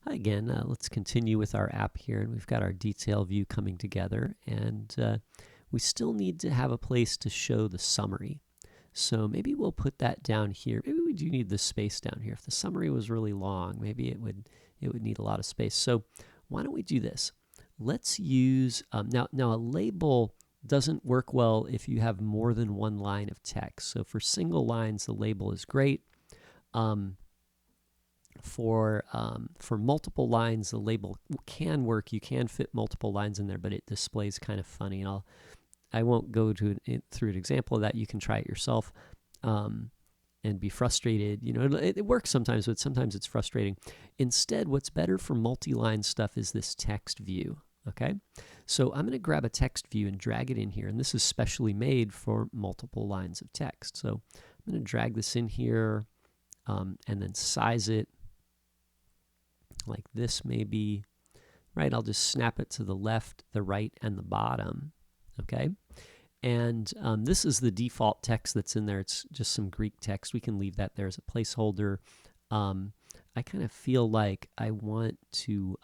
Hi again. Let's continue with our app here, and we've got our detail view coming together, and we still need to have a place to show the summary. So maybe we'll put that down here. Maybe we do need the space down here. If the summary was really long, maybe it would need a lot of space. So why don't we do this? Let's use now a label doesn't work well if you have more than one line of text. So for single lines, the label is great. For multiple lines, the label can work. You can fit multiple lines in there, but it displays kind of funny. And I won't go through an example of that. You can try it yourself and be frustrated. You know, it works sometimes, but sometimes it's frustrating. Instead, what's better for multi-line stuff is this text view. Okay, so I'm going to grab a text view and drag it in here, and this is specially made for multiple lines of text. So I'm going to drag this in here and then size it like this maybe, right? I'll just snap it to the left, the right, and the bottom, okay? And this is the default text that's in there. It's just some Greek text. We can leave that there as a placeholder. I kind of feel like I want to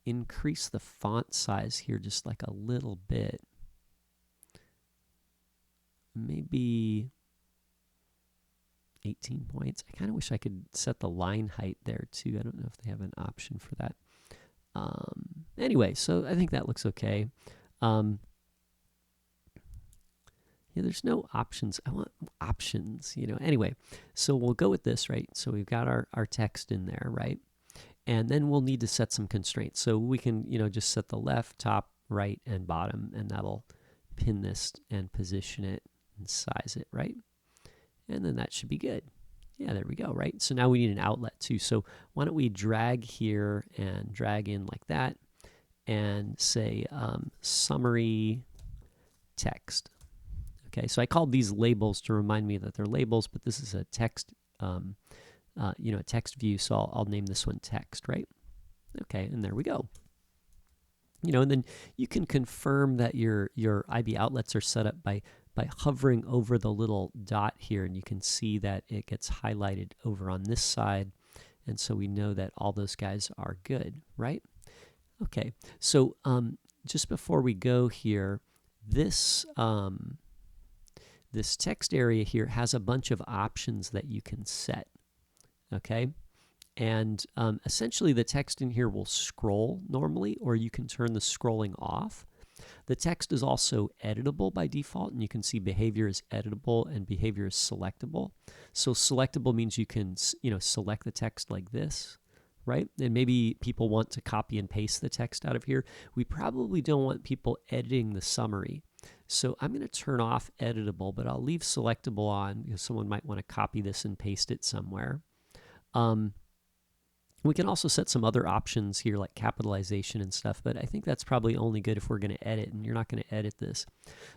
increase the font size here just like a little bit. Maybe 18 points. I kind of wish I could set the line height there too. I don't know if they have an option for that. Anyway, so I think that looks okay. Yeah, there's no options. I want options, you know. Anyway, so we'll go with this, right? So we've got our text in there, right? And then we'll need to set some constraints. So we can, you know, just set the left, top, right, and bottom, and that'll pin this and position it and size it, right? And then that should be good. Yeah, there we go, right? So now we need an outlet too. So why don't we drag here and drag in like that and say summary text. Okay, so I called these labels to remind me that they're labels, but this is a text, you know, a text view, so I'll name this one text, right? Okay, and there we go. You know, and then you can confirm that your IB outlets are set up by hovering over the little dot here, and you can see that it gets highlighted over on this side, and so we know that all those guys are good, right? Okay, so just before we go here, this this text area here has a bunch of options that you can set, okay? And essentially the text in here will scroll normally, or you can turn the scrolling off. The text is also editable by default, and you can see behavior is editable and behavior is selectable. So selectable means you can, you know, select the text like this, right? And maybe people want to copy and paste the text out of here. We probably don't want people editing the summary. So I'm going to turn off editable, but I'll leave selectable on because someone might want to copy this and paste it somewhere. We can also set some other options here like capitalization and stuff, but I think that's probably only good if we're going to edit, and you're not going to edit this.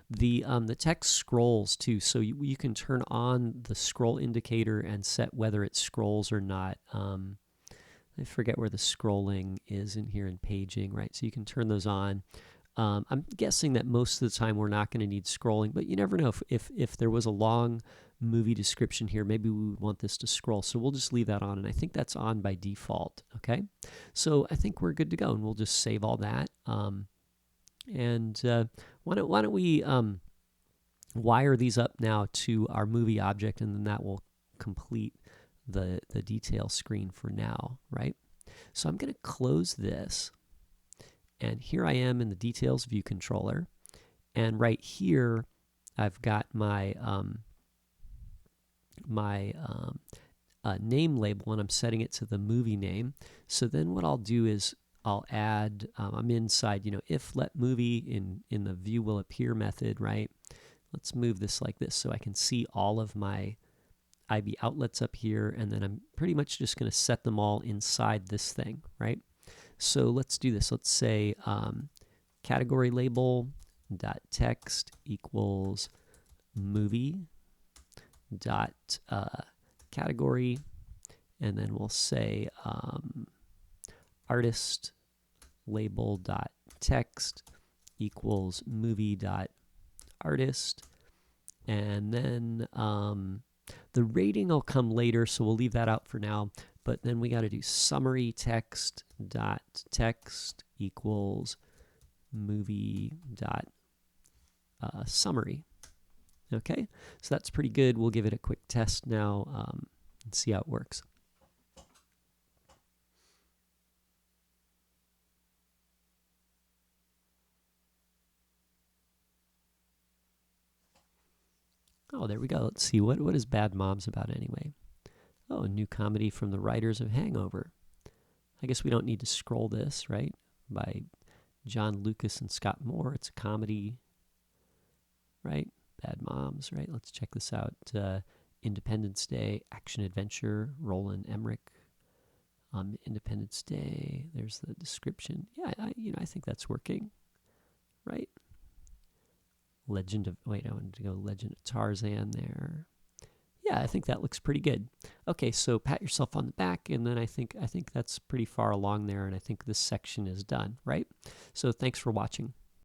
The text scrolls too, so you can turn on the scroll indicator and set whether it scrolls or not. I forget where the scrolling is in here in paging, right? So you can turn those on. I'm guessing that most of the time we're not going to need scrolling, but you never know. If there was a long movie description here, maybe we would want this to scroll, so we'll just leave that on, and I think that's on by default. Okay, so I think we're good to go, and we'll just save all that. And why don't we wire these up now to our movie object, and then that will complete the detail screen for now, right? So I'm going to close this, and here I am in the details view controller, and right here I've got my name label, and I'm setting it to the movie name. So then what I'll do is I'll add, I'm inside, you know, if let movie in the view will appear method, right? Let's move this like this so I can see all of my IB outlets up here, and then I'm pretty much just going to set them all inside this thing, right? So let's do this. Let's say category label dot text equals movie dot category, and then we'll say artist label dot text equals movie dot artist, and then the rating will come later, so we'll leave that out for now. but then we got to do summary text dot text equals movie dot summary. Okay, so that's pretty good. We'll give it a quick test now and see how it works. Oh, there we go. Let's see, what is Bad Moms about anyway? Oh, a new comedy from the writers of Hangover. I guess we don't need to scroll this, right? By John Lucas and Scott Moore. It's a comedy, right? Bad Moms, right? Let's check this out. Independence Day, action adventure, Roland Emmerich. Independence Day. There's the description. Yeah, I think that's working, right? I wanted to go Legend of Tarzan there. Yeah, I think that looks pretty good. Okay, so pat yourself on the back, and then I think that's pretty far along there, and I think this section is done, right? So thanks for watching.